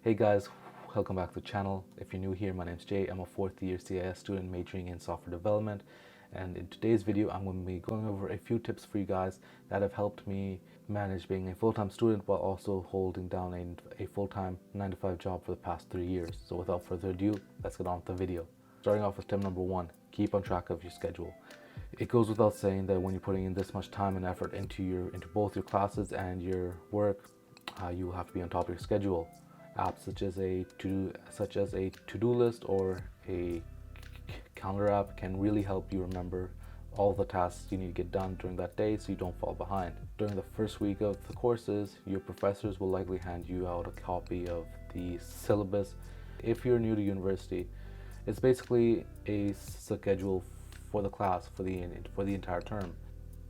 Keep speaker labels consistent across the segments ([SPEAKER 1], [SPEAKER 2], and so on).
[SPEAKER 1] Hey guys, welcome back to the channel. If you're new here, my name's Jay. I'm a fourth year CIS student majoring in software development, and in today's video I'm going to be going over a few tips for you guys that have helped me manage being a full-time student while also holding down a full-time 9-to-5 job for the past 3 years. So without further ado, let's get on with the video. Starting off with tip number 1, keep on track of your schedule. It goes without saying that when you're putting in this much time and effort into both your classes and your work, you will have to be on top of your schedule. Apps such as a to-do list or a calendar app can really help you remember all the tasks you need to get done during that day so you don't fall behind. During the first week of the courses, your professors will likely hand you out a copy of the syllabus. If you're new to university, it's basically a schedule for the class for the entire term.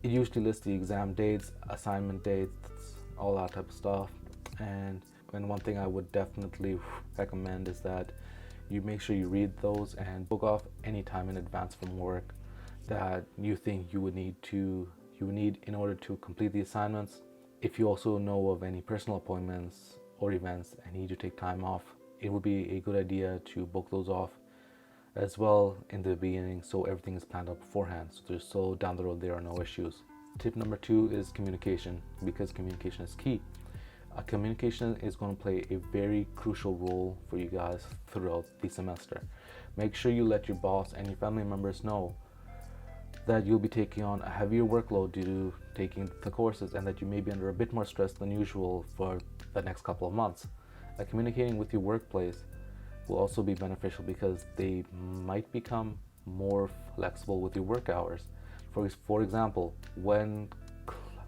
[SPEAKER 1] It usually lists the exam dates, assignment dates, all that type of stuff. And one thing I would definitely recommend is that you make sure you read those and book off any time in advance from work that you think you would need in order to complete the assignments. If you also know of any personal appointments or events and need to take time off, it would be a good idea to book those off as well in the beginning so everything is planned out beforehand, so down the road there are no issues. Tip number 2 is communication, because communication is key. Communication is going to play a very crucial role for you guys throughout the semester. Make sure you let your boss and your family members know that you'll be taking on a heavier workload due to taking the courses and that you may be under a bit more stress than usual for the next couple of months. Communicating with your workplace will also be beneficial because they might become more flexible with your work hours. For example, when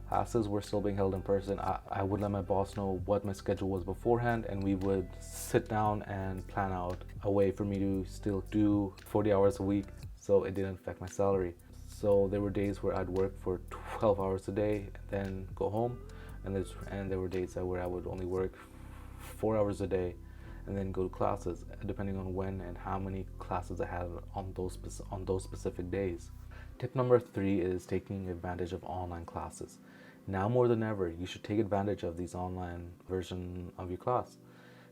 [SPEAKER 1] classes were still being held in person, I would let my boss know what my schedule was beforehand, and we would sit down and plan out a way for me to still do 40 hours a week so it didn't affect my salary. So there were days where I'd work for 12 hours a day and then go home, and there were days where I would only work 4 hours a day and then go to classes, depending on when and how many classes I had on those specific days. Tip number 3 is taking advantage of online classes. Now more than ever, you should take advantage of these online version of your class.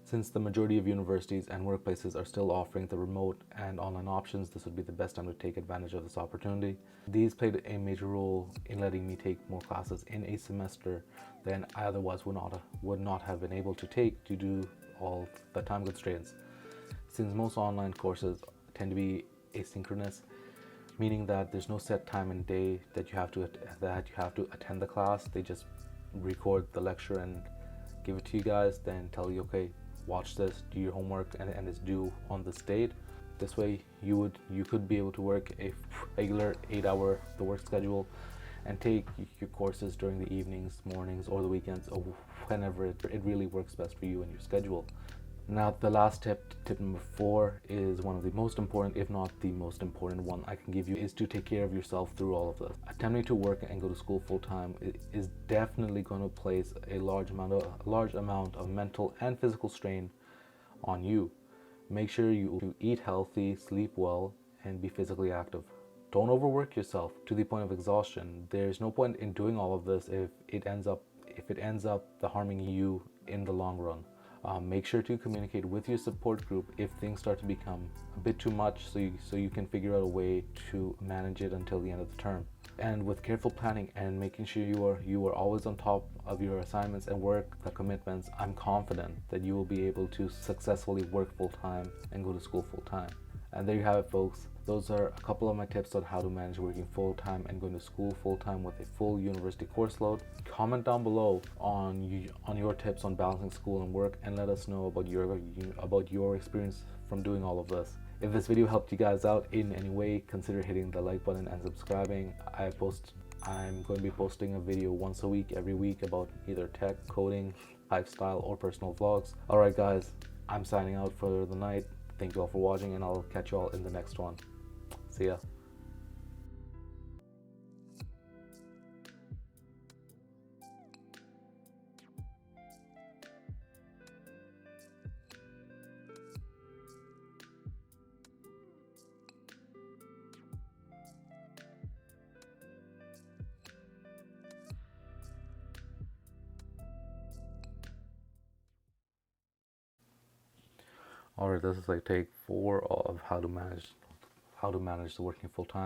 [SPEAKER 1] Since the majority of universities and workplaces are still offering the remote and online options, this would be the best time to take advantage of this opportunity. These played a major role in letting me take more classes in a semester than I otherwise would not have been able to take due to all the time constraints. Since most online courses tend to be asynchronous, meaning that there's no set time and day that you have to attend the class. They just record the lecture and give it to you guys, then tell you, okay, watch this, do your homework, and it's due on this date. This way you could be able to work a regular 8-hour work schedule and take your courses during the evenings, mornings, or the weekends, or whenever it really works best for you and your schedule. Now the last tip number 4, is one of the most important, if not the most important one I can give you, is to take care of yourself through all of this. Attempting to work and go to school full-time is definitely going to place a large amount of mental and physical strain on you. Make sure you eat healthy, sleep well, and be physically active. Don't overwork yourself to the point of exhaustion. There's no point in doing all of this if it ends up harming you in the long run. Make sure to communicate with your support group if things start to become a bit too much, so you can figure out a way to manage it until the end of the term. And with careful planning and making sure you are always on top of your assignments and work the commitments, I'm confident that you will be able to successfully work full-time and go to school full-time. And there you have it, folks. Those are a couple of my tips on how to manage working full-time and going to school full-time with a full university course load. Comment down below on your tips on balancing school and work, and let us know about your experience from doing all of this. If this video helped you guys out in any way, consider hitting the like button and subscribing. I'm going to be posting a video once a week, every week, about either tech, coding, lifestyle, or personal vlogs. Alright guys, I'm signing out for the night. Thank you all for watching, and I'll catch you all in the next one. See ya. Alright, this is like take 4 of how to manage the working full time.